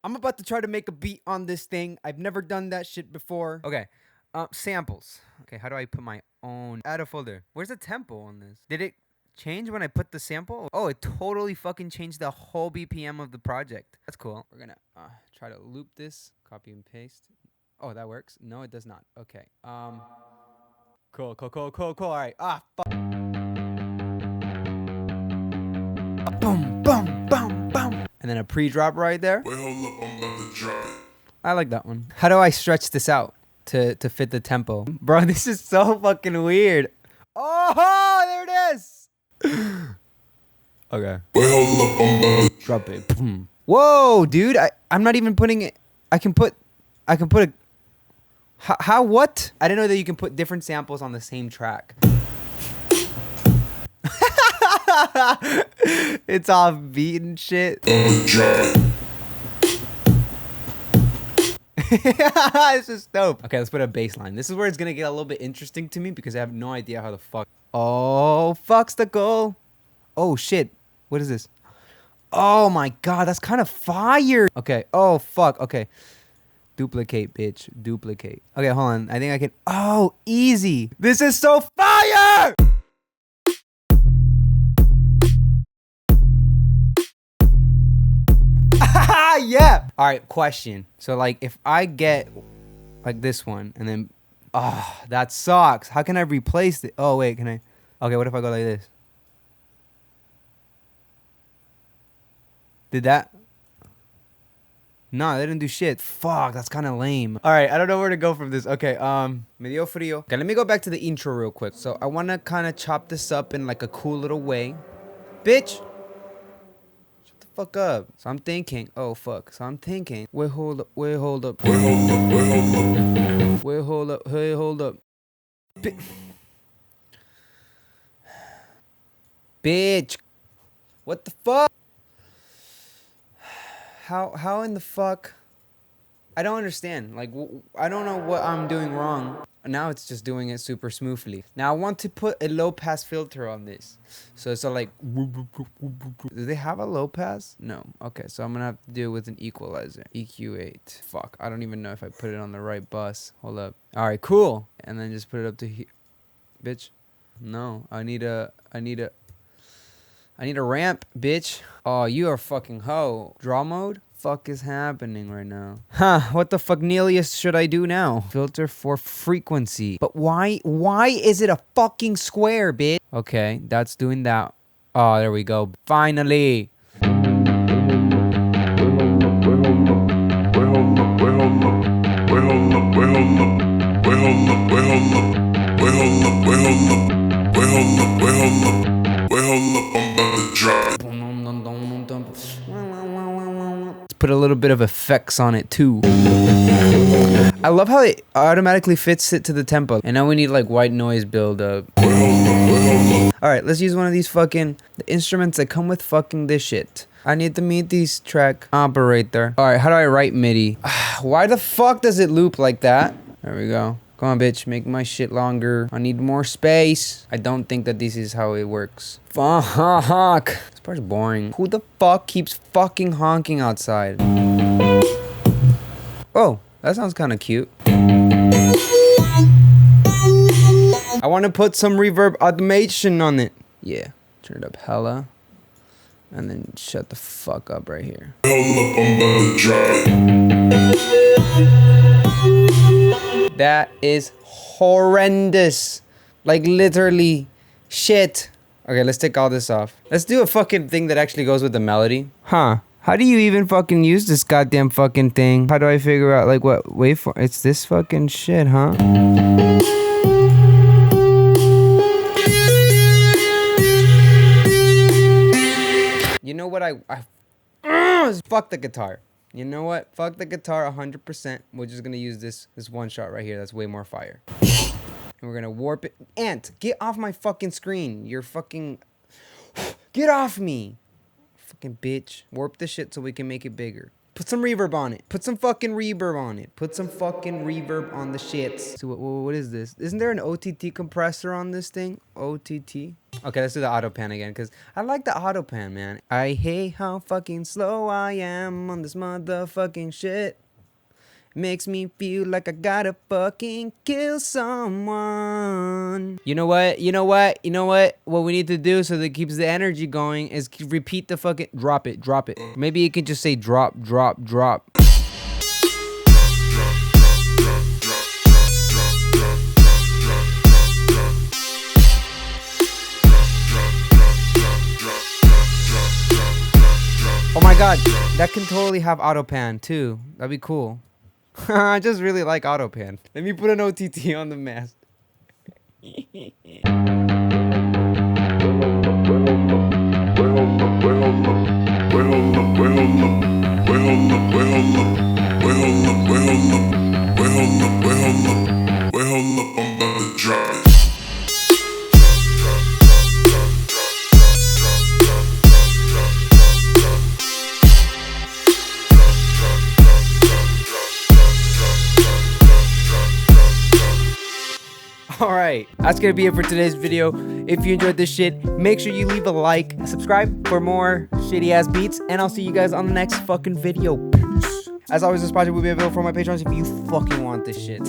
I'm about to try to make a beat on this thing. I've never done that shit before. Okay. Samples. Okay, how do I put my own? Add a folder. Where's the tempo on this? Did it change when I put the sample? Oh, it totally fucking changed the whole BPM of the project. That's cool. We're gonna try to loop this. Copy and paste. Oh, that works. No, it does not. Okay. Cool. All right. Fuck. Boom, boom, boom, boom. And then a pre-drop right there. Wait, hold up, I'm about to drop it. I like that one. How do I stretch this out to fit the tempo? Bro, this is so fucking weird. Oh, there it is. Okay. Wait, hold up, I'm about to Drop it. Boom. Whoa, dude. I'm not even putting it. I can put a. How what? I didn't know that you can put different samples on the same track. It's off beat and shit. drop it. This is dope. Okay, let's put a bass line. This is where it's gonna get a little bit interesting to me because I have no idea how the fuck. Oh, fuck's the goal. Oh shit. What is this? Oh my god, that's kind of fire. Okay. Oh fuck. Okay. Duplicate, bitch. Duplicate. Okay, hold on. I think I can. Oh, easy. This is so fire. Yeah. All right, question. So like if I get like this one and then that sucks. How can I replace it? Oh wait, can I? Okay, what if I go like this? Did that? No, they didn't do shit. Fuck, that's kind of lame. All right, I don't know where to go from this. Okay, me dio frío. Okay, let me go back to the intro real quick. So I want to kind of chop this up in like a cool little way. Bitch. Fuck up. So I'm thinking, oh fuck. So I'm thinking, wait, hold up. Wait, hold up, wait, hold up. Wait, hold up. Bitch. What the fuck? How in the fuck? I don't understand. Like, I don't know what I'm doing wrong. Now it's just doing it super smoothly. Now I want to put a low pass filter on this. So it's all like, do they have a low pass? No. Okay, so I'm gonna have to do it with an equalizer. EQ8. Fuck, I don't even know if I put it on the right bus. Hold up. All right, cool. And then just put it up to here. Bitch. No, I need a ramp, bitch. Oh, you are fucking hoe. Draw mode? Fuck is happening right now? Huh, what the fuck Nelius should I do now? Filter for frequency. But why is it a fucking square, bitch? Okay, that's doing that. Oh, there we go. Finally. Let's put a little bit of effects on it too. I love how it automatically fits it to the tempo. And now we need like white noise buildup. Alright, let's use one of these fucking instruments that come with fucking this shit. I need the MIDI track operator. Alright, how do I write MIDI? Why the fuck does it loop like that? There we go. Come on, bitch. Make my shit longer. I need more space. I don't think that this is how it works. Fuck. This part's boring. Who the fuck keeps fucking honking outside? Oh, that sounds kind of cute. I want to put some reverb automation on it. Yeah. Turn it up hella. And then shut the fuck up right here. That is horrendous. Like literally shit. Okay, let's take all this off. Let's do a fucking thing that actually goes with the melody. Huh. How do you even fucking use this goddamn fucking thing? How do I figure out like what waveform? It's this fucking shit, huh? You know what fuck the guitar. You know what? Fuck the guitar 100%. We're just gonna use this one shot right here. That's way more fire. And we're gonna warp it. Ant, get off my fucking screen. You're fucking... Get off me. Fucking bitch. Warp the shit so we can make it bigger. Put some reverb on it. Put some fucking reverb on it. Put some fucking reverb on the shits. So what is this? Isn't there an OTT compressor on this thing? OTT? Okay, let's do the auto pan again, because I like the auto pan, man. I hate how fucking slow I am on this motherfucking shit. Makes me feel like I gotta fucking kill someone. You know what? You know what? You know what? What we need to do so that it keeps the energy going is repeat the fucking... Drop it, drop it. Maybe you can just say drop, drop, drop. Oh my god, that can totally have auto pan too. That'd be cool. I just really like auto pan. Let me put an OTT on the mask. Alright, that's gonna be it for today's video. If you enjoyed this shit, make sure you leave a like, subscribe for more shitty ass beats, and I'll see you guys on the next fucking video. Peace. As always, this project will be available for my patrons if you fucking want this shit.